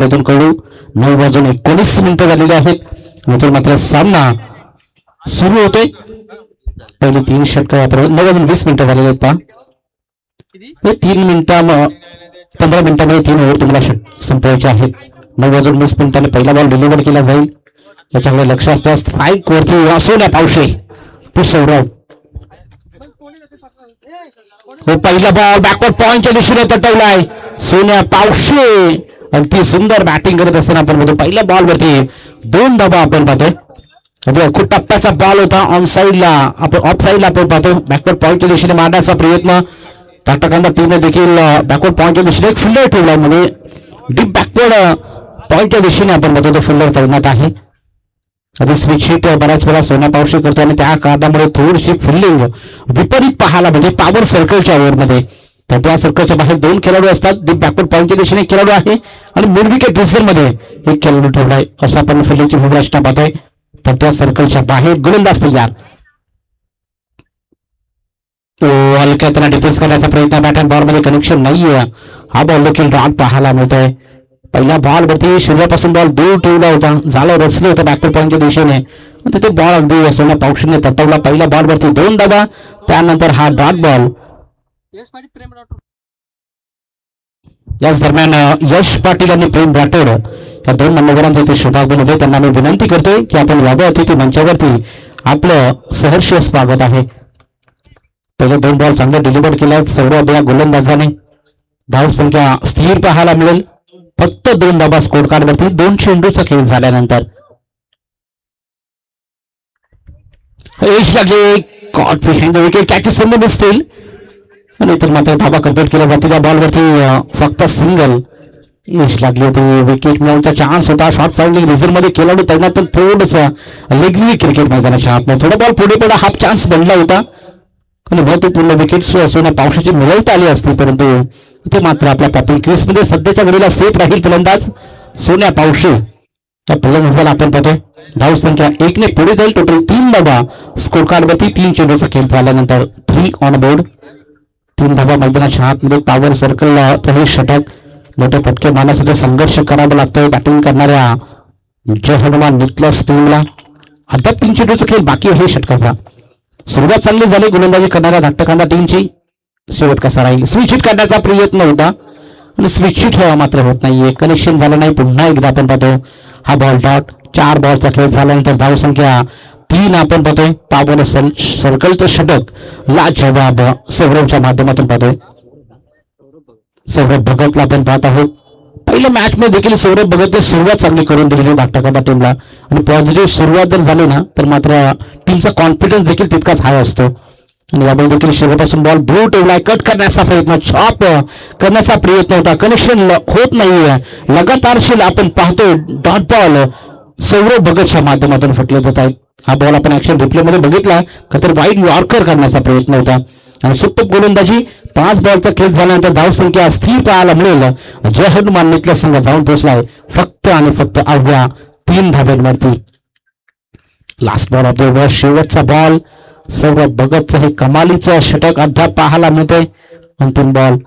कडू 9:19 झालेले आहेत. नंतर मात्र सामना सुरू होतोय. पहिले 3 षटक 9:20 झालेले आहेत. पहा 15 मिनिटांमध्ये 3 ओव्हर तुम्हाला संपवायचे आहेत. 9:20 पहिला बॉल डिलिव्हर केला जाईल. त्याच्याकडे लक्ष असतं. स्ट्राईक वरती सोन्या पावशे टू सौरभ. हो पहिला बॉल बॅकवर्ड पॉइंटच्या दिशेने तटवलाय सोन्या पावशे. अगदी सुंदर बॅटिंग करत असताना आपण बघतो पहिल्या बॉल वरती 2 धावा आपण पाहतोय. खूप टप्प्याचा बॉल होता. ऑन साईडला आपण ऑफ साईडला आपण पाहतो. बॅकवर्ड पॉइंटच्या दिशेने मारण्याचा प्रयत्न टाटाकांदा टीमने देखील बॅकवर्ड पॉइंटच्या दिशेने एक फिल्डर ठेवला. म्हणजे डीप बॅकवर्ड पॉइंटच्या दिशेने आपण बघतो तो फिल्डर तैनात आहे. आधी स्विच हिट बऱ्याच वेळा सोन्या पावशे करतो आणि त्या कारणामुळे थोडीशी फिल्डिंग विपरीत पाहायला म्हणजे पॉवर सर्कलच्या ओव्हरमध्ये. तर त्या सर्कलच्या बाहेर 2 खेळाडू असतात. डीप बॅकवर्ड पॉइंटच्या दिशेने एक खेळाडू आहे आणि मिड विकेट रिझर्व्हमध्ये एक खेळाडू ठेवलाय. असं आपण फिल्डिंगची रचना पाहतोय. तर त्या सर्कलच्या बाहेर गोलंदाज तयार. हलक्या त्यांना डिफेन्स करण्याचा प्रयत्न. बॅट अँड बॉल मध्ये कनेक्शन नाहीये. हा बॉल देखील डॉट पाहायला मिळतोय. पहिल्या बॉल वरती सुरुवातीपासून बॉल दूर ठेवला होता. झालं रचलं होतं बॅकवर्ड पॉइंटच्या दिशेने. ते बॉल अगदी सोन्या पावशीने तटवला. पहिल्या बॉल वरती 2 धावा. त्यानंतर हा डॉट बॉल. याच दरम्यान यश पाटील आणि प्रेम राठोड या 2 मान्यवरांचे ते शुभागमन होते. त्यांना मी विनंती करतोय की आपण यावं अतिथी मंचावरती. आपलं सहर्ष स्वागत आहे. पहिले 2 बॉल चांगले डिलिव्हर केल्यात सौरभ या गोलंदाजाने. धाव संख्या स्थिर पाहायला मिळेल. फक्त 2 धावा स्कोर कार्ड वरती 2 चेंडूचा खेळ झाल्यानंतर. यश लागले caught behind the wicket catches संधी नसतील आणि तर मात्र धावा कंप्लीट केला जातो. त्या बॉलवरती फक्त सिंगल यश लागली होती. विकेट मिळवण्याचा चान्स होता. शॉर्ट फाइंडिंग रिझर्व्ह मध्ये केला तैनात पण थोडंसं लेगली क्रिकेट मैदानाच्या आतमध्ये थोडा बॉल पुढे हाफ चान्स बनला होता आणि महत्वपूर्ण विकेट सोन्या पावसाची मिळवता आली असती. परंतु इथे मात्र आपल्या पॅपिंग क्रीजमध्ये सध्याच्या घडीला सेफ राहील फलंदाज सोन्या पावशे. त्या फलंदाजाला आपण पाहतोय. धाव संख्या 1 ने पुढे जाईल. टोटल 3 धावा स्कोर कार्ड वरती 3 चेंडूचा खेळ झाल्यानंतर 3 ऑन बोर्ड. 3 धावा मैदानाच्या आतमध्ये पॉवर सर्कलला हे षटक मोठे फटके मारण्यासाठी संघर्ष करावा लागतोय बॅटिंग करणाऱ्या जय हनुमान निकलस टीमला. अद्याप 3 चेंडूचा खेळ बाकी आहे षटकाचा. सुरुवात चांगली झाली गोलंदाजी करणाऱ्या धाकटकांदा टीमची. शेवट कसा राहील. स्विच हिट करण्याचा प्रयत्न होता आणि स्विच हिट मात्र होत नाहीये. कनेक्शन झालं नाही. पुन्हा एकदा आपण पाहतो हा बॉल डॉट. 4 बॉलचा खेळ झाल्यानंतर धाव संख्या 3 आपण पाहतोय. पॉवर सर्कलचं षटक लाजवाब सौरभच्या माध्यमातून पाहतोय. सौरभ भगतला आपण पाहत आहोत. पहिल्या मॅच मध्ये देखील सौरभ भगतने सुरुवात चांगली करून दिली धाकटकांदा टीमला आणि पॉझिटिव्ह सुरुवात जर झाली ना तर मात्र टीमचा कॉन्फिडन्स देखील तितकाच हाय असतो. आणि यामुळे देखील शेवटपासून बॉल दूर ठेवलाय. कट करण्याचा प्रयत्न चॉप करण्याचा प्रयत्न होता. कनेक्शन होत नाहीये. लगातार आपण पाहतोय डॉट बॉल सौरभ भगतच्या माध्यमातून फटले जात आहेत. हा बॉल आपण ऍक्शन रिप्ले मध्ये बघितला तर वाईड यॉर्कर करण्याचा प्रयत्न होता आणि सुप्प गोलंदाजी. 5 बॉलचा खेळ झाल्यानंतर धाव संख्या स्थिर पाहायला मिळेल. जय हनुमान निकलस संघ जाऊन पोहोचलाय फक्त आणि फक्त अवघ्या 3 धाब्यांवरती. Last ball of the over. शेवटचा बॉल. सौरभ भगतचं हे कमालीचं षटक अद्याप पाहायला मिळतंय. अंतिम बॉल.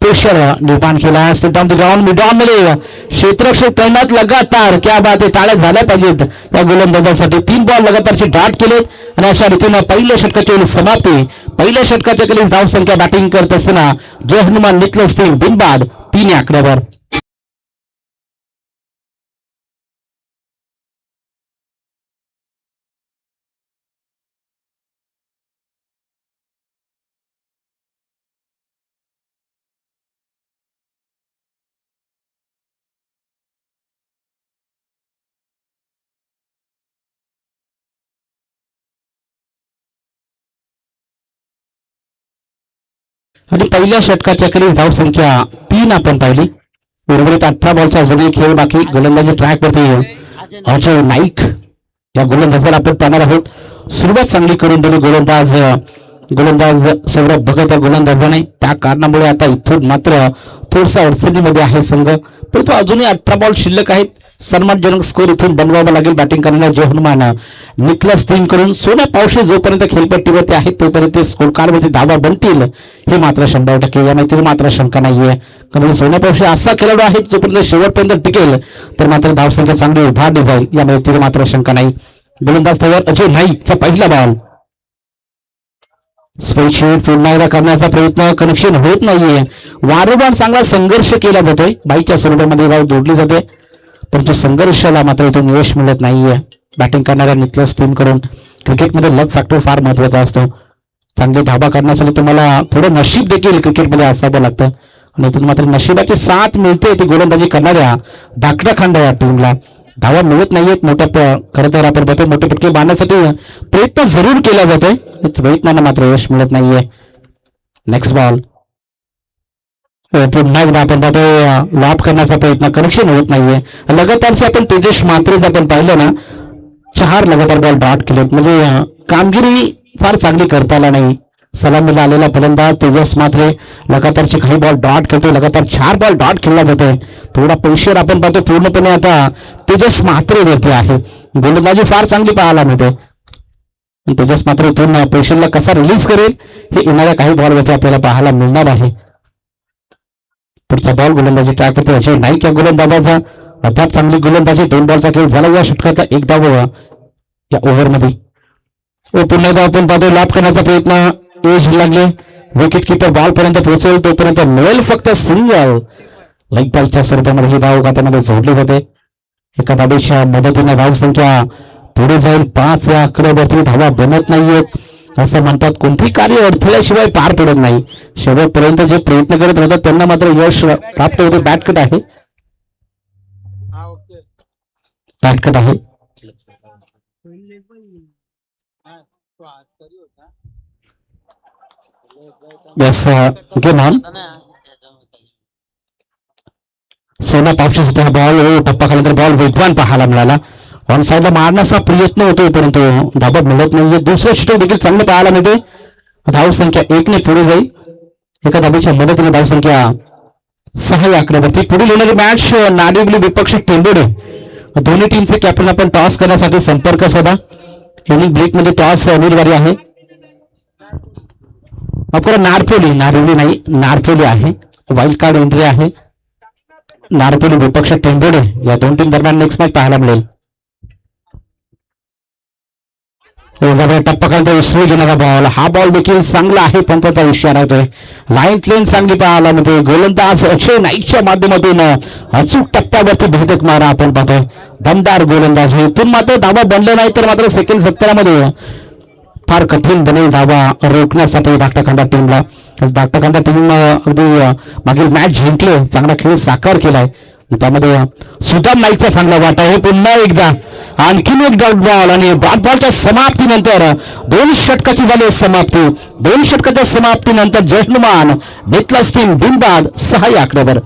प्रेशर निर्माण केला. डाउन द ग्राउंड मिडॉन मध्ये क्षेत्ररक्षक तैनात लगातार. क्या बात आहे. टाळ्या झाल्या पाहिजेत या गोलंदाजासाठी. 3 बॉल लगातारचे डाट केलेत आणि अशा रीतीनं पहिल्या षटकाची समाप्ती. पहिल्या षटकाच्या खाली धाव संख्या बॅटिंग करत असताना जय हनुमान निकलस टीम बिनबाद 3 आकड्यावर. आणि पहिल्या षटकाच्या खाली धाव संख्या 3 आपण पाहिली. उर्वरित 18 बॉलचा अजूनही खेळ बाकी. गोलंदाजी ट्रॅक वरती अजय नाईक या गोलंदाजाला आपण पाहणार आहोत. सुरुवात चांगली करून दिली गोलंदाज सौरभ भगत या गोलंदाजाने. त्या कारणामुळे आता इथून मात्र थोडसा अडचणीमध्ये आहे संघ. परंतु अजूनही 18 बॉल शिल्लक आहेत. सन्मानजनक स्कोर इथून बनवावा लागेल बॅटिंग करणाऱ्या जय हनुमान निकलस टीम करून सोन्या पावशे जोपर्यंत खेळपट्टीवरती आहेत तोपर्यंत स्कोर कार्डवरती धावा बनतील हे मात्र 100% यामध्ये मात्र शंका नाहीये. कारण सोन्या पावशे असा खेळाडू आहे जोपर्यंत शेवटपर्यंत टिकेल तर मात्र धावसंख्या चांगली उभारली जाईल यामध्ये मात्र शंका नाही. गोलंदाज तयार अजय नाईकचा पहिला बॉल स्पेशल पुन्हा एकदा करण्याचा प्रयत्न कनेक्शन होत नाहीये. वारंवार चांगला संघर्ष केला जातोय बाईच्या स्वरूपामध्ये धाव जोडली जाते परंतु संघर्षाला मात्र इथून यश मिळत नाहीये. बॅटिंग करणाऱ्या निकलस टीमकडून क्रिकेटमध्ये लक फॅक्टर फार महत्वाचा असतो. चांगली धाबा करण्यासाठी तुम्हाला थोडं नशीब देखील क्रिकेटमध्ये असावं लागतं आणि इथून मात्र नशिबाची साथ मिळते ती गोलंदाजी करणाऱ्या धाकट्या खांड्या टीमला. धावा मिळत नाहीयेत मोठ्या खरं तर आपण बघतो मोठे फटके बांधण्यासाठी प्रयत्न जरूर केला जातोय प्रयत्नांना मात्र यश मिळत नाहीये. नेक्स्ट बॉल पुन्हा एकदा आपण पाहतोय लॉप करण्याचा प्रयत्न कनेक्शन होत नाहीये. लगातारचे आपण तेजस मात्रेच आपण पाहिलं ना 4 लगातार बॉल डॉट केले म्हणजे कामगिरी फार चांगली करता आला नाही. सलामीला आलेला फलंदाज तेजस मात्रे लगातारचे काही बॉल डॉट खेळतोय लगातार 4 बॉल डॉट खेळला जातोय. थोडा पैशेर आपण पाहतो पूर्णपणे आता तेजस मात्रेवरती आहे. गोलंदाजी फार चांगली पाहायला मिळते. तेजस मात्र इथून पैशेला कसा रिलीज करेल हे येणाऱ्या काही बॉलवरती आपल्याला पाहायला मिळणार आहे. पुढचा बॉल गोलंदाजी ट्रॅक करतो अजय नाईक या गोलंदाजाचा अद्याप चांगली गोलंदाजी 2 बॉलचा खेळ झाला या षटकाचा 1 धाव या ओव्हरमध्ये. पुन्हा एकदा आपण पाहतो लाभ करण्याचा प्रयत्न एज लागले विकेट किपर बॉल पर्यंत पोहोचेल तोपर्यंत मिळेल फक्त सिंगल. लाईक बॉलच्या स्वरूपामध्ये ही धाव खात्यामध्ये जोडली जाते. एका धावेच्या मदतीने धावसंख्या पुढे जाईल 5 या आकड्यावरती धावा बनत नाहीयेत असं म्हणतात. कोणतेही कार्य अडथळ्याशिवाय पार पडत नाही. शेवटपर्यंत जे प्रयत्न करत राहतात त्यांना मात्र यश प्राप्त होते. बॅटकट आहे बॅटकट आहे यस गेम ऑन. सोना पावशे बॉल टप्पा खाल्यानंतर बॉल वेगवान पाहायला मिळाला. ऑन साईडला मारण्याचा प्रयत्न होतोय परंतु धाबा मिळत नाहीये. दुसरं षटक देखील चांगलं पाहायला मिळते. धावसंख्या 1 ने पुढे जाईल. एका धाबेच्या मदतीने धावसंख्या 6 या आकड्यावरती. पुढील येणारी मॅच नाडिवली विपक्ष टेंबोडे दोन्ही टीमचे कॅप्टन आपण टॉस करण्यासाठी संपर्क साधा. इनिंग ब्रेक मध्ये टॉस अनिवार्य आहे. आपल्याला नारपोली नारिवली नाही नारपोली आहे. वाईल्ड कार्ड एंट्री आहे. नारपोली विपक्ष टेंबोडे या 2 टीम दरम्यान नेक्स्ट मॅच पाहायला मिळेल. टप्पा खालचा उसळी घेणारा बॉल हा बॉल देखील चांगला आहे पण त्याचा इशारा येतोय. लाईन लेन चांगली पाहायला मिळते. गोलंदाज अक्षय नाईकच्या माध्यमातून अचूक टप्प्यावरती भेदक मारा आपण पाहतोय. दमदार गोलंदाज इथून मात्र धावा बनले नाही तर मात्र सेकंड 17 मध्ये फार कठीण बनेल धावा रोखण्यासाठी धाकटा खांदा टीमला. धाकटा खांदा टीम अगदी मागील मॅच जिंकले चांगला खेळ साकार केलाय त्यामध्ये सुदाम नाईकचा चांगला वाटा आहे. पुन्हा एकदा आणखीन एक डॉट बॉल आणि डॉट बॉलच्या समाप्तीनंतर 2 षटकाची झाली समाप्ती. 2 षटकाच्या समाप्तीनंतर जय हनुमान निकलस टीम बिनबाद 6 या आकड्यावर.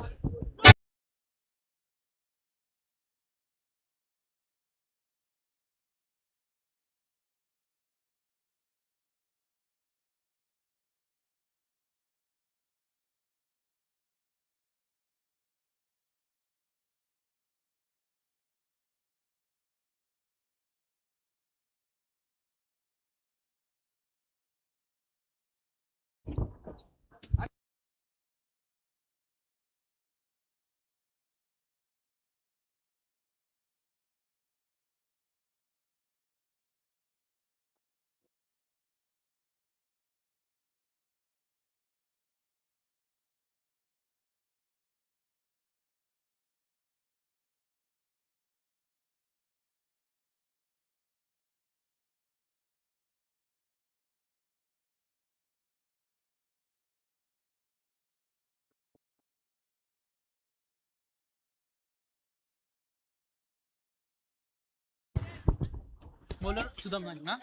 बॉलर सुदाम ना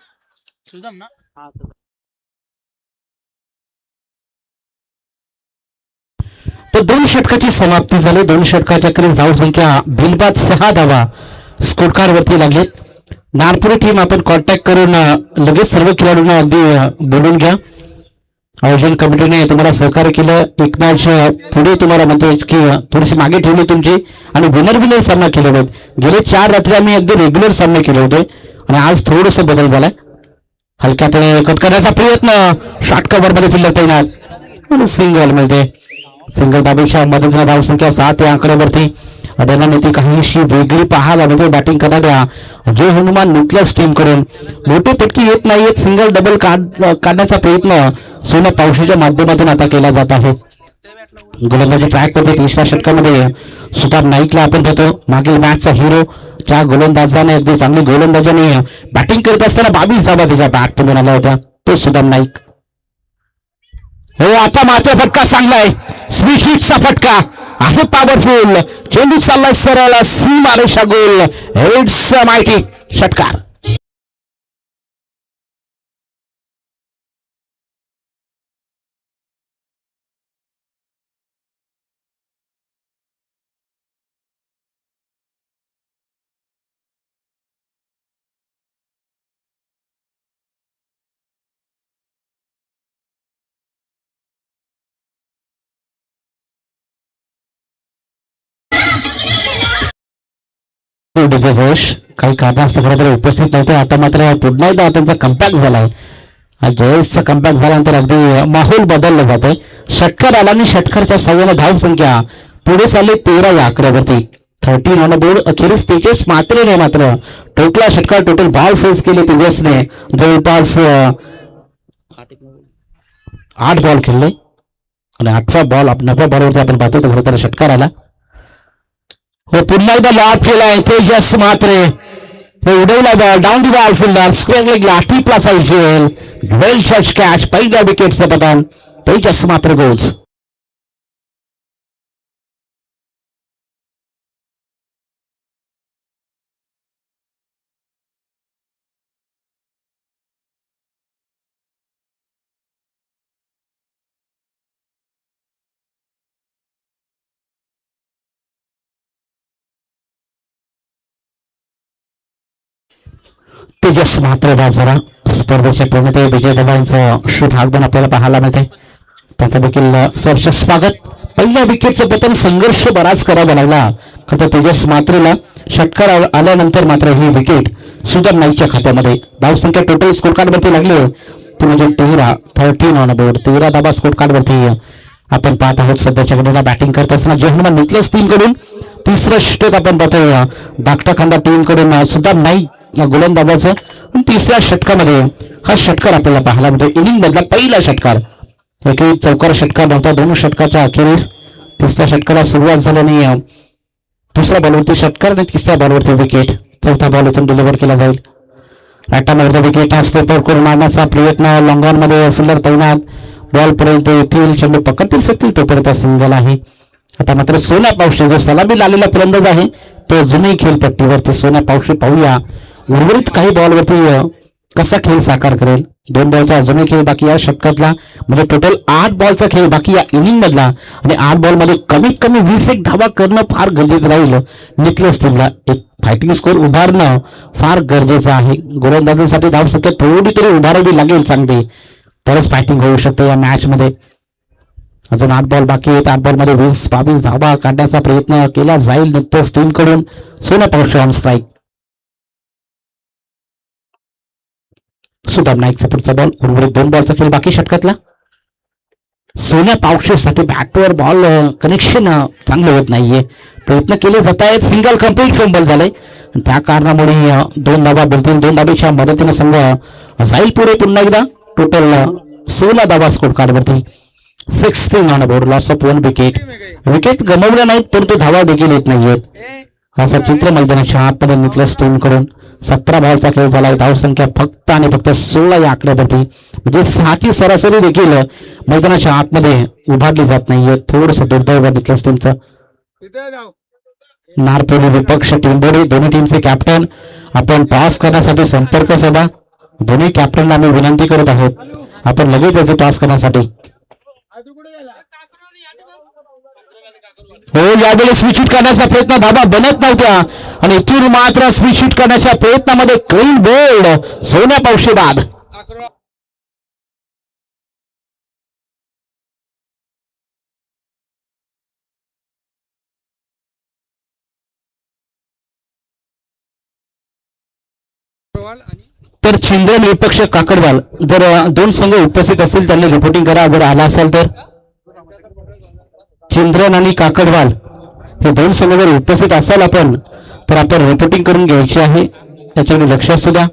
सुदाम ना तर 2 षटकाची समाप्ती झाली. 2 षटकाच्या अखेरीस धावसंख्या बिनबाद 6 धावा स्कोर कार्ड वरती लागलेत. नागपुरी टीम आपण कॉन्टॅक्ट करून लगेच सर्व खेळाडूंना अगदी बोलून घ्या. आयोजन कमिटीने तुम्हाला सहकार्य केलं. एक मॅच पुढे तुम्हाला म्हणते की थोडीशी मागे ठेवली तुमची आणि विनर सामना केले होते. गेले 4 रात्री आम्ही अगदी रेग्युलर सामने केले होते आणि आज थोडस बदल झालाय. हलक्यात कट करण्याचा प्रयत्न, शॉर्ट कव्हर मध्ये फिल्डर तैनात आणि सिंगल मिळते. सिंगल दाबेच्या मदतीने धावसंख्या 7 या आकड्यावरती. अडण्याने ती काहीशी वेगळी पाहायला म्हणजे बॅटिंग करणाऱ्या जय हनुमान निकलस टीम कडून मोठे फटके येत नाहीयेत. सिंगल डबल काढण्याचा प्रयत्न सोन्या पावशीच्या माध्यमातून आता केला जात आहे. गोलंदाजी ट्रॅक वरती 3ऱ्या षटकामध्ये सुतार नाईकला आपण पाहतो. मागील मॅचचा हिरो ज्या गोलंदाजाने अगदी चांगली गोलंदाजाने बॅटिंग करत असताना 22 धावा त्याच्या बॅट पडून आल्या होत्या, तो सुतार नाईक. हो आता मात्र फटका चांगला आहे. स्वीशिटचा फटका आहे, पॉवरफुल चेंडू चाललाय सरळ सीमा रेषा गोल. इट्स मायटी षटकार. जोश काही कारणास्तव खरं तर उपस्थित नव्हते. आता मात्र पुन्हा एकदा त्यांचा कम्बॅक झालाय. जयेशचा कम्बॅक झाल्यानंतर अगदी माहोल बदलला जातोय. षटकार आला आणि षटकारच्या सहाय्याने धावसंख्या पुढे चालली 13 या आकड्यावरती. 13 ऑन बोर्ड. अखेरीस तेजस मात्रेने मात्र टोटला षटकार, टोटल बॉल फेस केले तेजसने. जवळपास 8 बॉल खेळले आणि 8व्या बॉलवरती आपण पाहतो तर खरं तर षटकार आला. हो पुन्हा एकदा लॉब केलाय तेजस मात्रे. हो उडवला ball down the ball fielder square लेगला टिपला साईजेल. वेल जज कॅच. पहिल्या विकेटचं पतन. तेजस मात्रे गोल्स. तेजस मात्र जरा स्पर्धेचे प्रणेते विजय दादांचं शुभ आगमन आपल्याला पाहायला मिळते. त्यांचं देखील सहर्ष स्वागत. पहिल्या विकेटचं पतन संघर्ष बराच करावा लागला. खरं तेजस मात्रेला षटकार आल्यानंतर मात्र ही विकेट सुधर नाईकच्या खात्यामध्ये. धावसंख्या टोटल स्कोर कार्ड वरती लागली ती म्हणजे 13 ऑन बोर्ड. 13 धावा स्कोर कार्ड वरती आपण पाहत आहोत. सध्याच्या घडीला बॅटिंग करत असताना जय हनुमान निकलस टीम कडून 3रं षटक आपण पाहतोय. धाकटा खांदा टीम कडून सुद्धा नाईक या गोलंदाजाचं. 3ऱ्या षटकामध्ये हा षटकार आपल्याला पाहायला म्हणजे इनिंग मधला पहिला षटकार. एकही चौकार षटकार नव्हता. 2 षटकाच्या अखेरीस 3ऱ्या षटकाला सुरुवात झाल्याने 2ऱ्या बॉलवरती षटकार आणि 3ऱ्या बॉलवरती विकेट. 4था बॉल इथून डिलिव्हर केला जाईल. राईट विकेट हा स्टेपर करून मारण्याचा प्रयत्न. लॉंग ऑन मध्ये फिल्डर तैनात. बॉल पर्यंत येतील, चेंडू पकडतील फेकतील तोपर्यंत सिंगल आहे. आता मात्र सोन्या पावशी जो सलामी लावलेला फलंदाज आहे तो जुनी खेळपट्टीवरती सोन्या पावशी. पाहूया उर्वरित काही बॉलवरती कसा खेळ साकार करेल. 2 बॉलचा अजूनही खेळ बाकी या षटकातला म्हणजे टोटल 8 बॉलचा खेळ बाकी या इनिंग मधला आणि 8 बॉल मध्ये कमीत कमी 21 धावा करणं फार गरजेचं राहील. निकलस टीमला एक फायटिंग स्कोर उभारणं फार गरजेचं आहे. गोलंदाजांसाठी धावसंख्या थोडी तरी उभारावी लागेल चांगली, तरच फायटिंग होऊ शकते या मॅच मध्ये. अजून 8 बॉल बाकी आहेत. 8 बॉल मध्ये 20-22 धावा काढण्याचा प्रयत्न केला जाईल निकलस टीम कडून. सोन्या पावशी ऑन स्ट्राईक. सुदाम नाईकचा पुढचा बॉल. उर्वरित 2 बॉलचा खेळ बाकी षटकातला. सोन्या पावशीसाठी बॅटवर बॉल कनेक्शन चांगलं होत नाहीये. प्रयत्न केले जात आहेत. सिंगल कंप्लीट फंबल झाले त्या कारणामुळे 2 धावा मिळतील. 2 धावेच्या मदतीने संघ जाईल पुढे पुन्हा एकदा. टोटल 16 धावा स्कोर कार्डवरती. 16 on board. Loss of 1 wicket. Wicket गमावल्या नाहीत परंतु धावा देखील येत नाहीयेत. असं चित्र मैदानाच्या आतमध्ये निकलस टीम कडून. 17 बॉलचा खेळ झालाय. धावसंख्या फक्त आणि फक्त 16 या आकड्यावरती म्हणजे 6ची सरासरी देखील मैदानाच्या आतमध्ये उभारली जात नाहीये. थोडस दुर्दैव निकलस टीमचं. नारपोली विपक्ष टीमबोडी दोन्ही टीमचे कॅप्टन आपण टॉस करण्यासाठी संपर्क साधा. दोन्ही कॅप्टनला आम्ही विनंती करत आहोत आपण लगेच याचे टॉस करण्यासाठी. हो यावेळी स्विच करण्याचा प्रयत्न धाबा बनत नव्हत्या आणि इथून मात्र स्विच करण्याच्या प्रयत्नामध्ये क्लीन बोल्ड सोन्या पावशी बाद. तर चिंद्रन विपक्ष काकडवाल जर दोन संघ उपस्थित असतील त्यांनी रिपोर्टिंग करा जर आला असेल तर. चिंद्रन आणि काकडवाल हे दोन संघ जर उपस्थित असाल आपण तर आपण रिपोर्टिंग करून घ्यायची आहे त्याच्याकडे लक्ष असू द्या.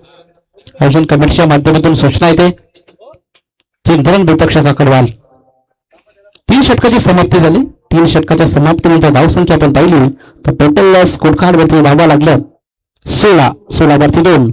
अजून कमेंटच्या माध्यमातून सूचना येते. चिंद्रन विपक्ष काकडवाल 3 षटकाची समाप्ती झाली. 3 षटकाच्या समाप्तीनंतर धावसंख्या आपण पाहिली तर टोटल स्कोर कार्ड वरती धावा लागल्या 16 वरती 2.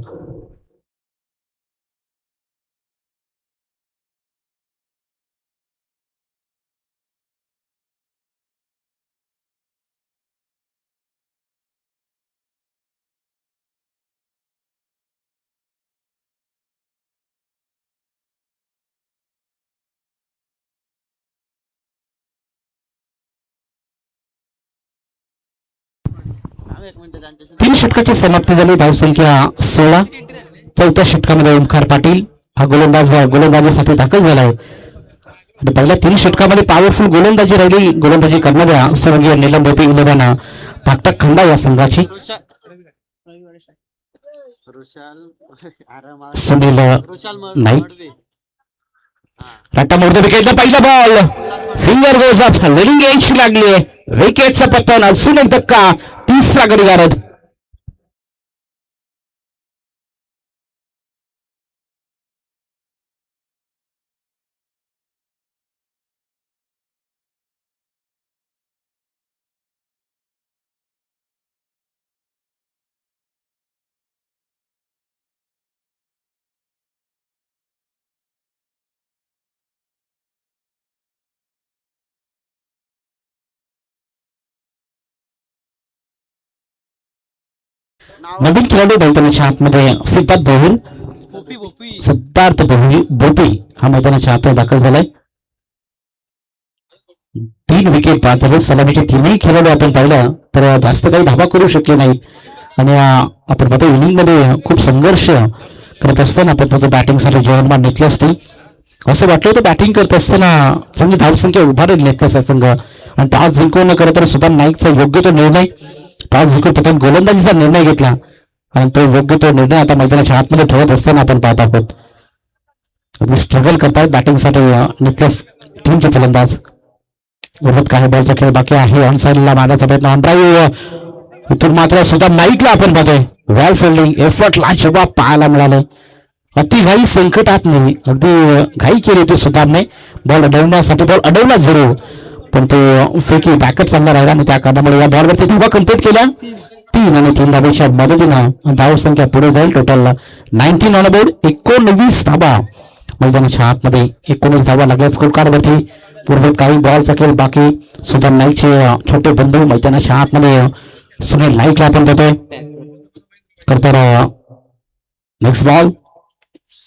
तीन षटकाची समाप्ती झाली. धावसंख्या 16. 4थ्या षटकामध्ये ओमकार पाटील हा गोलंदाजीसाठी दाखल झालाय आणि पहिल्या 3 षटकामध्ये पॉवरफुल गोलंदाजी राहिली. गोलंदाजी करणाऱ्या स्वर्गीय नीलम भोपी 11 धाकटा खंडा या संघाची. सुनील नाईक राटा मोडतो विकेटला पहिला बॉल फिंगर गोज ऑफ लेलिंग यायची लागली. विकेटचा पतन अजून एक धक्का. 3रा गडी गारद. नवीन खेळाडू मैदानाच्या आतमध्ये सिद्धार्थ बोपी हा मैदानाच्या आत दाखल झालाय. 3 विकेट बाद झाले. सलामीचे 3ही खेळाडू आपण पाहिलं तर जास्त काही धावा करू शकले नाहीत आणि आपण पाहतो इनिंग मध्ये खूप संघर्ष करत असताना आपण पाहतो बॅटिंगसाठी जवानमान निकलस टी असं वाटलं तर बॅटिंग करत असताना चांगली धावसंख्या उभारेल नेतचा संघ आणि टॉस जिंकून खरं तर सुद्धा नाईकचा योग्य तो निर्णय टॉस जिंकून प्रथम गोलंदाजीचा निर्णय घेतला आणि तो योग्य तो निर्णय आता मैदानाच्या आतमध्ये ठेवत असताना आपण पाहत आहोत. स्ट्रगल करतायत बॅटिंगसाठी निकलस टीमचे फलंदाज. उर्वरित काही बॉलचा खेळ बाकी आहे. ऑन साईडला मारण्याचा प्रयत्न ऑन ड्राईव्ह इथून मात्र सुद्धा नाईकला आपण पाहतोय वेल फिल्डिंग एफर्टला जवाब पाहायला मिळाले. अति घाई संकटात नाही अगदी घाई केली होती सुतारने बॉल अडवण्यासाठी. बॉल अडवला जरूर पण तो फेकी बॅकअप चांगला राहिला आणि त्या कारणामुळे या बॉलवरती धावा कंप्लीट केल्या. 3 आणि 3 धावेच्या मदतीनं धावसंख्या पुढे जाईल. Total 19 on board. 19 धावा मैदानाच्या आतमध्ये 19 धावा लागल्या स्कोर कार्ड वरती. पूर्वीत काही बॉलचा खेळ बाकी. सुधीर नाईकचे छोटे बंधू मैदानाच्या आतमध्ये सुनील नाईकला आपण बघतोय तर नेक्स्ट बॉल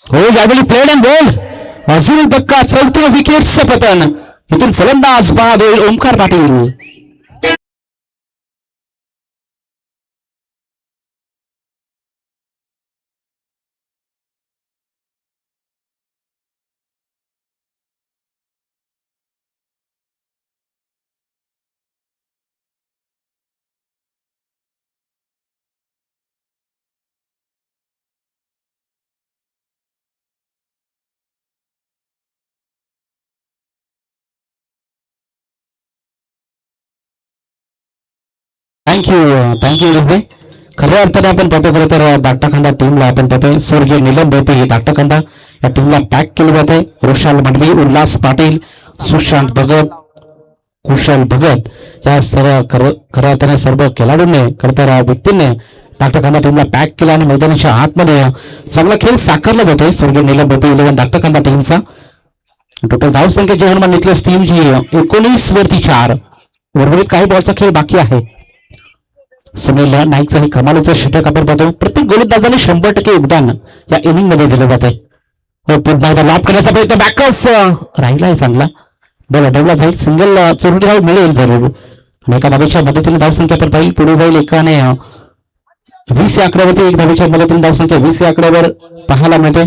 हो यावेळी प्लेड अँड बॉल अजून धक्का. 4थ्या विकेटचं पतन. इथून फलंदाज बाद होईल ओमकार पाटील. थँक्यू विजय. खऱ्या अर्थाने आपण पाहतो खरं तर धाकटाखंडा टीमला आपण पाहतोय स्वर्गीय नीलम भोपी ही धाकटाखंडा या टीमला पॅक केली जाते. रोशाल मांडवी उल्हास पाटील सुशांत भगत कुशल भगत या खऱ्या अर्थाने सर्व खेळाडूंनी खरं तर व्यक्तींनी धाकटाखंडा टीमला पॅक केला आणि मैदानाच्या आतमध्ये चांगला खेळ साकारला जातोय स्वर्गीय नीलम भोपी 11 धाकटाखंडा टीमचा. टोटल धावसंख्या जी हनुमान निकलस टीमची 19 वरती 4. उर्वरित काही बॉलचा खेळ बाकी आहे. सुनील नाईकचं हे कमालीचं षटक आपण पाहतो. प्रत्येक गोलंदाजाने 100% योगदान या इनिंग मध्ये दिलं जाते. पुन्हा एकदा लॉब करण्याचा प्रयत्न बॅकअप राहिलाय चांगला. बॉल अडवला जाईल. सिंगल चोरटी धाव मिळेल जरूर आणि एका धावेच्या मदतीने धावसंख्या पण पाहिजे पुढे जाईल. एकाने 20 या आकड्यावरती 1 धावेच्या मदतीने धावसंख्या 20 या आकड्यावर पाहायला मिळते.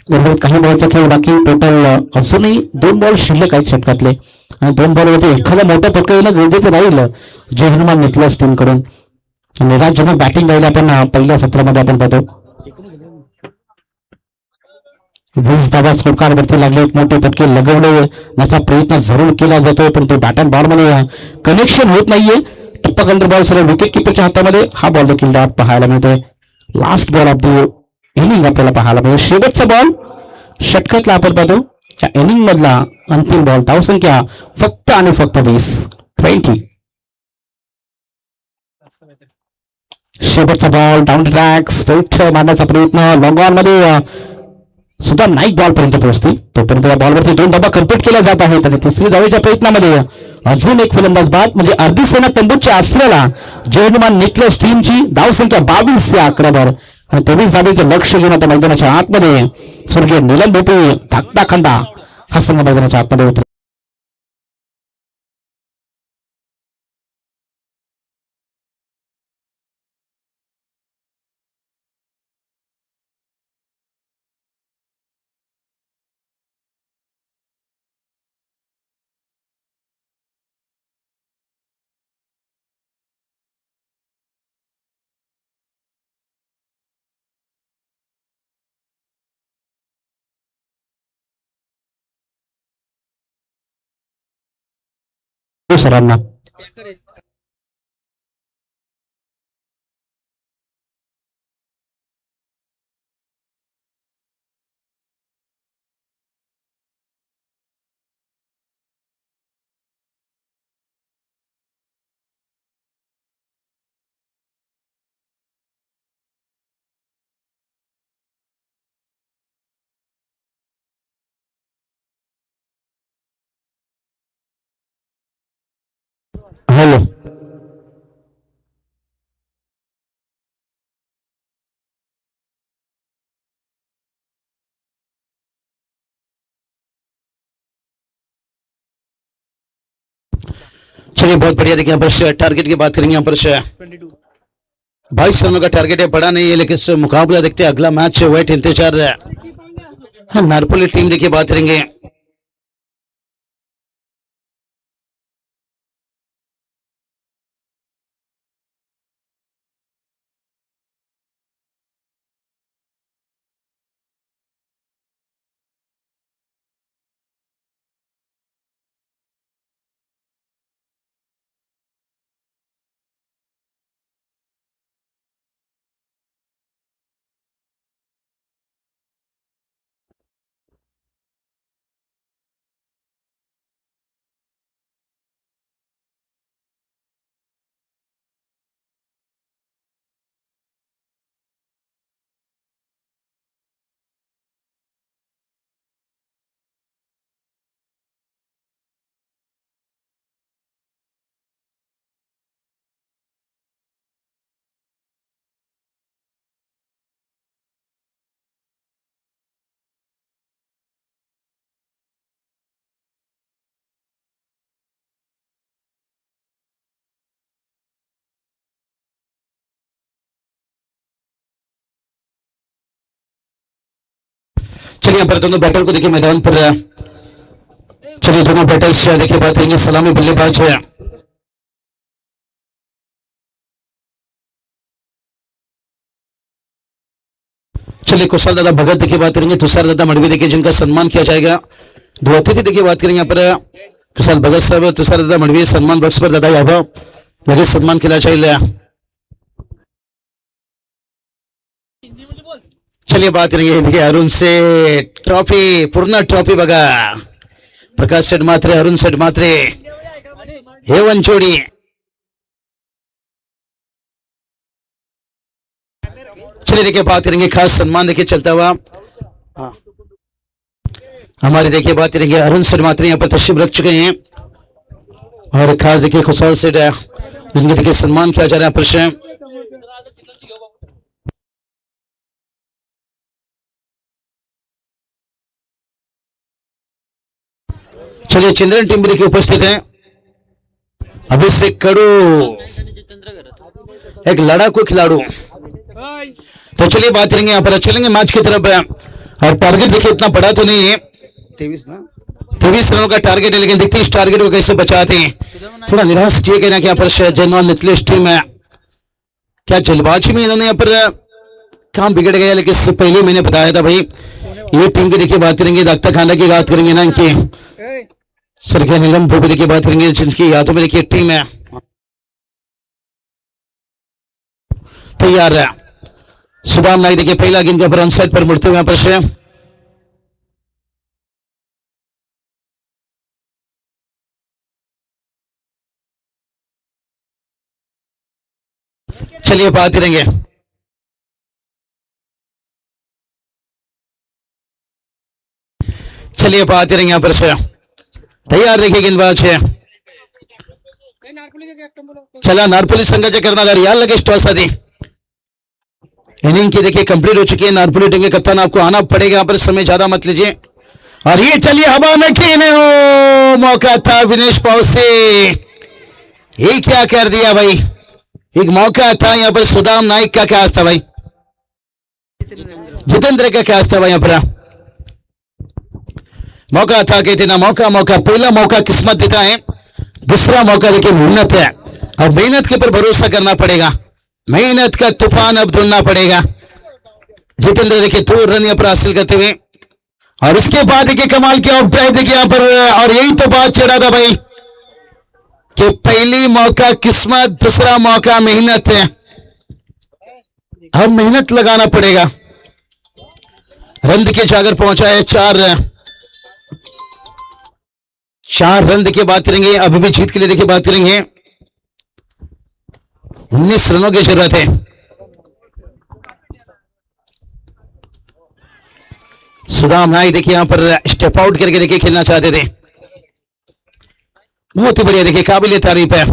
उर्वरित काही बॉलचा खेळ बाकी. टोटल अजूनही 2 बॉल शिल्लक आहेत षटकातले आणि 2 बॉलवरती एखादा मोठा फटका येणं गरजेचं राहील जय हनुमान निकलस टीम कडून. निराशजनक बॅटिंग राहील आपण पहिल्या सत्रामध्ये आपण पाहतो. 20 धावा स्कोरकार्डवरती लागले. एक मोठे फटके लगवण्याचा प्रयत्न जरूर केला जातोय, परंतु बॅट अँड बॉल मध्ये कनेक्शन होत नाहीये. टप्पा कंट्री बॉल सरळ विकेट किपरच्या हातामध्ये. हा बॉल देखील डॉट पाहायला मिळतोय. Last ball of the inning आपल्याला पाहायला मिळतो. शेवटचा बॉल षटकातला आपण पाहतो. या इनिंग मधला अंतिम बॉल. धावसंख्या फक्त आणि फक्त 20. शेवटचा बॉल डाऊन ट्रॅक स्ट्रेट मारण्याचा प्रयत्न. लॉंग ऑन मध्ये सुद्धा नाईक बॉल पर्यंत पोहोचते. तोपर्यंत या बॉलवरती 2 धावा कंप्लीट केल्या जात आहेत आणि तिसरी धावेच्या प्रयत्नामध्ये अजून एक फलंदाज बाद. म्हणजे अर्धी सेना तंबूच्या असलेला जयनुमान निकलेस टीमची धावसंख्या 22 या आकड्यावर आणि 23 धावेचे लक्ष घेऊन आता मैदानाच्या आतमध्ये स्वर्गीय नीलम भोपे धाकटा खंदा हा संघ मैदानाच्या आतमध्ये उतरला. सरांना हॅलो. चलिए बहुत बढ़िया. देखिए यहाँ पर टारगेट की बात करेंगे. यहाँ पर 22 रनों का टारगेट है. बड़ा नहीं है लेकिन इस मुकाबला देखते हैं. अगला मैच वेट इंतजार नारपोली टीम देखिए बात करेंगे. चलिए यहाँ पर दोनों बैटर को देखिए मैदान पर. चलिए दोनों बैटर्स देखिए बात करेंगे. सलामी बल्लेबाज है चलिए कुशाल दादा भगत देखिए बात करेंगे. तुषार दादा मडवी देखिए जिनका सम्मान किया जाएगा. दो अतिथि देखिए बात करेंगे यहाँ पर. कुशाल भगत साहब तुषार दादा मडवी सन्मान बॉक्स पर दादा यादव लगेच सन्मान केला जाईल. चलिए बात करेंगे. देखिए अरुण से ट्रॉफी पूर्ण ट्रॉफी बघा. प्रकाश सेठ मात्रे अरुण सेठ मात्रे हे वंचोडी. चलिए देखिए बात करेंगे खास सम्मान देखिए चलता हुआ. हमारे देखिए बात करेंगे अरुण सेठ मात्रे यहाँ पर तशरीफ रख चुके हैं और खास देखिए खुशहाल सेठ जिनके देखिए सम्मान किया जा रहा है प्रश्न. चलिए चिंद्रन टीम भी देखिए उपस्थित है. अभिषेक कडू एक लड़ाकू खिलाड़ू. तो चलिए बात करेंगे यहाँ पर. चलेंगे मैच की तरफ. और टारगेट देखिए इतना बड़ा तो नहीं है. 23 रनों का टारगेट है लेकिन देखते इस टारगेट को कैसे बचाते हैं. थोड़ा निराश किए गए ना कि यहाँ पर जयनुमान निकलेस टीम है. क्या जल्दबाजी में इन्होंने यहाँ पर काम बिगड़ गया. लेकिन इससे पहले मैंने बताया था भाई ये टीम की देखिए बात करेंगे, दाख्ता खाना की बात करेंगे ना, इनकी सरखे नीलमपुर की देखिए बात करेंगे, जिनकी यादों में देखिए टीम है तैयार है। सुदाम नाइक देखिए पहला गेंद के ऊपर अनसाइड पर मुड़ते हुए यहाँ पर से चलिए बात करेंगे। चलिए बात करेंगे यहाँ पर से तैयार देखिए गेंदबाज है चला नारपुली संघाचे कर्णधार यार लगे टॉस आधी इनिंग की देखिए कंप्लीट हो चुकी है। नारपुली टीम के कप्तान आपको आना पड़ेगा यहाँ पर, समय ज्यादा मत लीजिए। और ये चलिए हवा में खेने हो मौका था विनेश पाउसे, ये क्या कर दिया भाई, एक मौका था यहाँ पर। सुदाम नाइक का क्या था भाई, जितेंद्र का क्या था भाई, यहाँ पर मौका था कहते ना, मौका मौका पहला मौका किस्मत देता है, दूसरा मौका देखिए मेहनत है, और मेहनत के ऊपर भरोसा करना पड़ेगा, मेहनत का तूफान अब ढूंढना पड़ेगा। जितेंद्र देखिए 2 रन यहाँ पर हासिल करते हुए, और उसके बाद देखिए कमाल की आउट ड्राइव देखिए यहाँ पर, और यही तो बात चढ़ा था भाई कि पहली मौका किस्मत, दूसरा मौका मेहनत है, अब मेहनत लगाना पड़ेगा। रन देखिए जागर पहुंचा है 4 रन देखिए बात करेंगे, अभी भी जीत के लिए देखिए बात करेंगे, 19 रनों की जरूरत है। सुदाम नाइक देखिए यहां पर स्टेप आउट करके देखिए खेलना चाहते थे, बहुत ही बढ़िया देखिए, काबिल तारीफ है।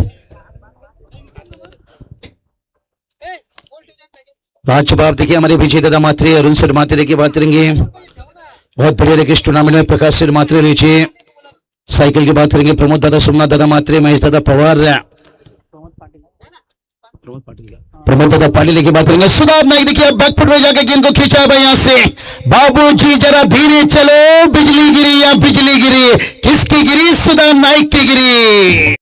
जवाब देखिए हमारे पीछे दादा मात्रे, अरुण सर मात्रे की बात करेंगे, बहुत बढ़िया देखिए इस टूर्नामेंट में प्रकाश सर मात्रे लीजिए, साइकिल की बात करेंगे प्रमोद दादा, सोमनाथ दादा मात्रे, महेश दादा पवार, प्रमोद दादा पाटिल की बात करेंगे। सुदाम नाइक देखिए बैकफुट में जाकर गेंद को खींचा है भाई यहां से, बाबूजी जरा धीरे चलो, बिजली गिरी या बिजली गिरी, किसकी गिरी, सुदाम नाइक की गिरी।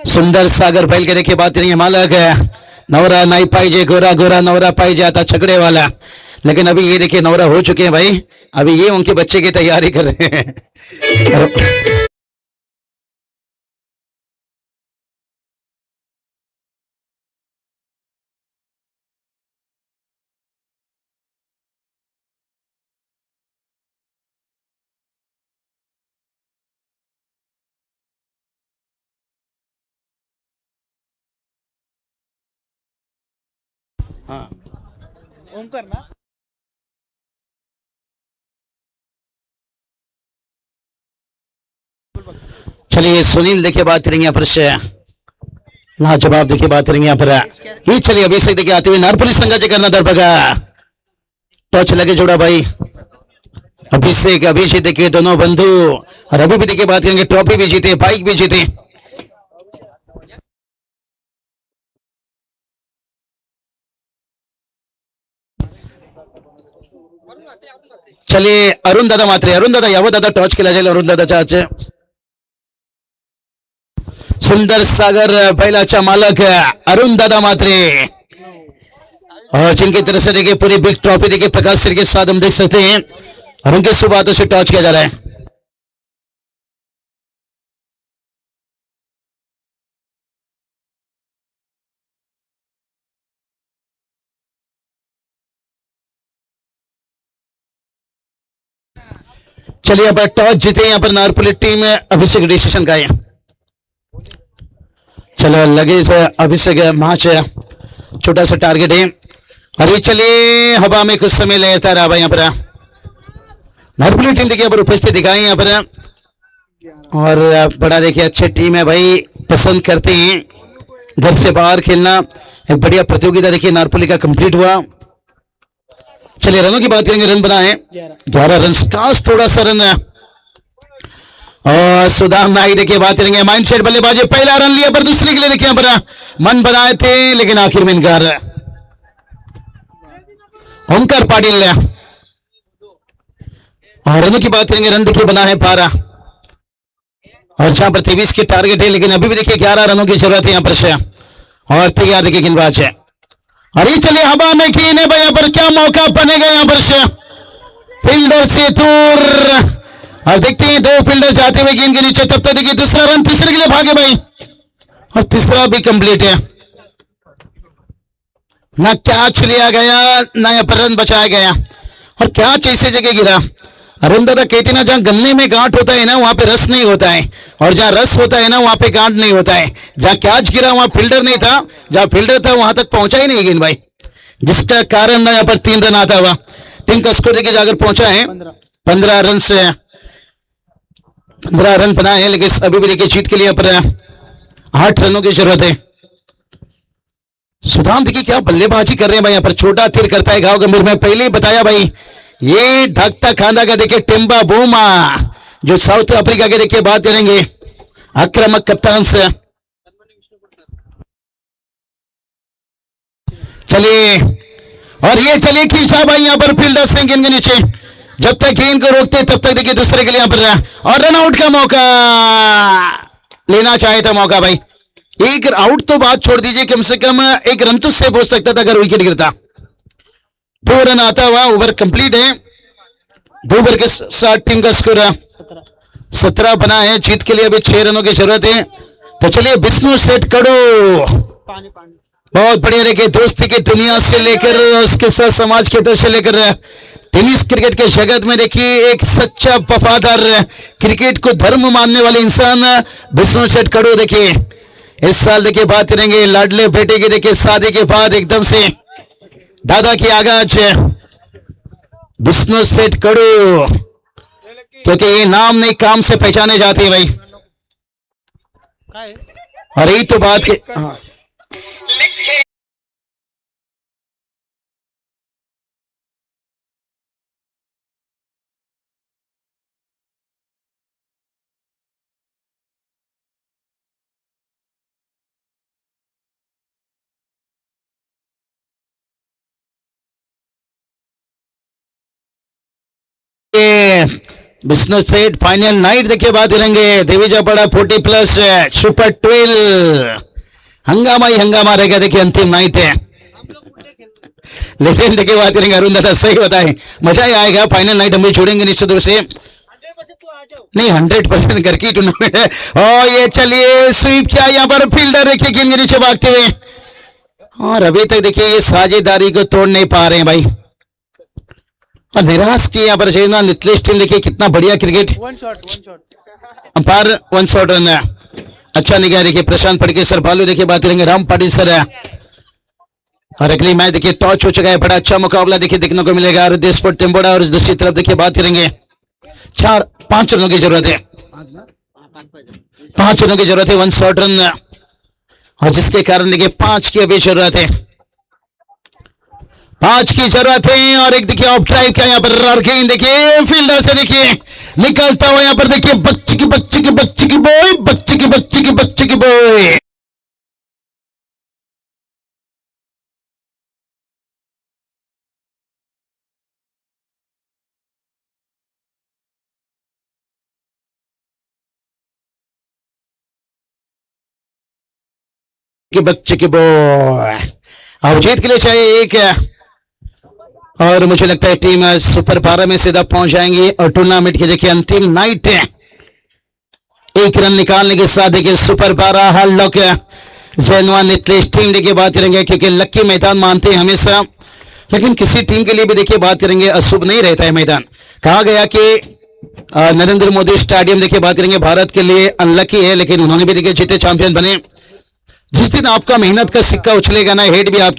सुंदर सागर बैल के देखिए बात करेंगे, मालक नवरा नहीं पाइजे, गोरा गोरा नवरा पाइजे आता छकड़े वाला, लेकिन अभी ये देखिए नवरा हो चुके हैं भाई, अभी ये उनके बच्चे की तैयारी कर रहे हैं। हाँ ओमकार ना, चलिए सुनील देखिए बात करेंगे यहाँ पर से, लाजवाब देखिए बात करेंगे यहाँ पर, ये चलिए अभिषेक देखिए आते हुए नारपुली संघाचे करना दर बघा, टच लगे जोड़ा भाई, अभिषेक अभिषेक देखिए दोनों बंधु, और अभी भी देखिए बात करेंगे ट्रॉफी भी जीते, बाइक भी जीते। चलिए अरुण दादा मात्रे, अरुण दादा यावं दादा टॉच केला जाईल अरुण दादाच्या आज, सुंदर सागर बैलाचा मालक अरुण दादा मात्रे, और जिनकी तरफ से देखिए पूरी बिग ट्रॉफी देखिए प्रकाश सर के साथ हम देख सकते हैं, और उनके शुभ हाथों से टॉच किया जा रहा है। चलिए यहाँ पर टॉस जीते यहाँ पर नारपुली टीम, अभिषेक डिसीजन का है, चलो लगे अभिषेक मैच छोटा सा टारगेट है, और ये चलिए हवा में कुछ समय लेता रहा भाई यहाँ पर, नारपुली टीम देखिए यहाँ पर उपस्थित दिखाई यहाँ पर, और बड़ा देखिए अच्छी टीम है भाई, पसंद करते हैं घर से बाहर खेलना, एक बढ़िया प्रतियोगिता देखिए नारपली का कंप्लीट हुआ। चलिए रनों की बात करेंगे, रन बनाए 11 रन, काश थोड़ा सा रन। और सुदाम नाइक देखिए बात करेंगे, माइंड सेट बल्लेबाजी, पहला रन लिया पर दूसरे के लिए देखिए यहाँ पर मन बनाए थे लेकिन आखिर में इनकार। ओमकार पाटिल। और रनों की बात करेंगे, रन देखिए बना है 12 और जहां पर 23 की टारगेट है, लेकिन अभी भी देखिए 11 रनों की जरूरत है यहाँ पर से। और तैयार देखिए गेंदबाज है, और ये चलिए हवा में कीन है भाई, यहाँ पर क्या मौका बनेगा यहाँ पर से फील्डर से दूर। और देखते हैं दो फील्डर जाते हुए गेंद के नीचे, तब तक देखिए दूसरा रन तीसरे के लिए भागे भाई, और तीसरा भी कंप्लीट है। ना कैच लिया गया ना यहाँ पर रन बचाया गया, और कैच ऐसी जगह गिरा। अरुण दादा कहते ना, जहां गन्ने में गांठ होता है ना वहां पे रस नहीं होता है, और जहां रस होता है ना वहां पे गांठ नहीं होता है। जहां कैच गिरा वहां फील्डर नहीं था, जहां फील्डर था वहां तक पहुंचा ही नहीं गेंद भाई, जिसका कारण ना यहाँ पर 3 रन आता हुआ। टीम का स्कोर देखिए जाकर पहुंचा है 15 रन से, 15 रन बनाए हैं, लेकिन अभी भी देखिए जीत के लिए पर 8 रनों की जरूरत है। सुदाम देखिए क्या बल्लेबाजी कर रहे हैं भाई, यहाँ पर छोटा तीर करता है घाव गंभीर में। पहले ही बताया भाई, ये धकता खांदा का देखिए टिम्बा बूमा, जो साउथ अफ्रीका के देखिए बात करेंगे आक्रामक कप्तान से। चलिए, और ये चलिए खींचा भाई यहाँ पर फील्डर से गेंद के नीचे, जब तक गेंद को रोकते तब तक देखिए दूसरे के लिए यहाँ पर, और रन आउट का मौका लेना चाहे था मौका भाई। एक आउट तो बात छोड़ दीजिए, कम से कम एक रन तो सेव हो सकता था अगर विकेट गिरता। 2 रन आता हुआ, ओवर कंप्लीट है। 2 ओवर के साथ टीम का स्कोर 17 बना है। जीत के लिए अभी 6 रनों की जरूरत है। तो चलिए विष्णु सेठ कड़ो पानी पानी बहुत बढ़िया रहे, दोस्ती की दुनिया से लेकर उसके साथ समाज के दर से लेकर टेनिस क्रिकेट के जगत में देखिए एक सच्चा वफादार क्रिकेट को धर्म मानने वाले इंसान विष्णु सेठ कड़ो। देखिए इस साल देखिए बात करेंगे लाडले बेटे की, देखिए शादी के बाद एकदम से दादा की आगाज विष्णु सेठ कड़ो, क्योंकि ये नाम नहीं काम से पहचाने जाते हैं भाई। काय और यही तो बात के हाँ। बिजनेस सेट फाइनल नाइट देखिए बात करेंगे, देवीजा पड़ा 40+ सुपर 12 हंगामा ही हंगामा रहेगा। देखिए अंतिम नाइट है, लेजेंड देखिए बात करेंगे। अरुण दादा सही बताए, मजा ही आएगा। फाइनल नाइट हम भी छोड़ेंगे निश्चित रूप से, नहीं 100% घर की टूर्नामेंट है। और ये चलिए स्वीप किया यहाँ पर, फील्डर देखिए गेंद के नीचे भागते हुए, और अभी तक देखिए ये साझेदारी को तोड़ नहीं पा रहे हैं भाई, और निराश की यहाँ पर शेना नितलेश टीम देखिए कितना बढ़िया cricket. One shot umpire 1 shot run अच्छा निकाय। देखिए प्रशांत फड़के सर भालू देखिए बात करेंगे, राम पाटिल सर। और अगली मैच देखिए टॉस हो चुका है, बड़ा अच्छा मुकाबला देखिए देखने को मिलेगा। और देशपुर टिम्बोड़ा और दूसरी तरफ देखिए बात करेंगे 5 रनों की जरूरत है, 5 रनों की जरूरत है, 1 शॉट रन, और जिसके कारण देखिए 5 की अभी जरूरत है, 5 की जरूरत है। और एक देखिए ऑफ ड्राइव का यहाँ पर गेंद देखिए फील्डर से देखिए निकलता हुआ यहाँ पर देखिए बच्ची की बच्ची की बच्ची की बॉय, बच्ची की बच्ची की बच्ची की बॉय। के बच्चे की बॉय, अब जीत के लिए चाहिए 1, और मुझे लगता है टीम सुपर 12 में सीधा पहुंच जाएंगी। और टूर्नामेंट की देखिए अंतिम नाइट है, 1 रन निकालने के साथ देखिए सुपर 12 हर लोग जैनवा नितलेश टीम देखिए बात करेंगे, क्योंकि लक्की मैदान मानते हैं हमेशा, लेकिन किसी टीम के लिए भी देखिए बात करेंगे अशुभ नहीं रहता है मैदान। कहा गया कि नरेंद्र मोदी स्टेडियम देखिए बात करेंगे भारत के लिए अनलकी है, लेकिन उन्होंने भी देखिए जीते चैंपियन बने। जिस दिन आपका मेहनत का सिक्का उछलेगा ना, हेड भी आपकी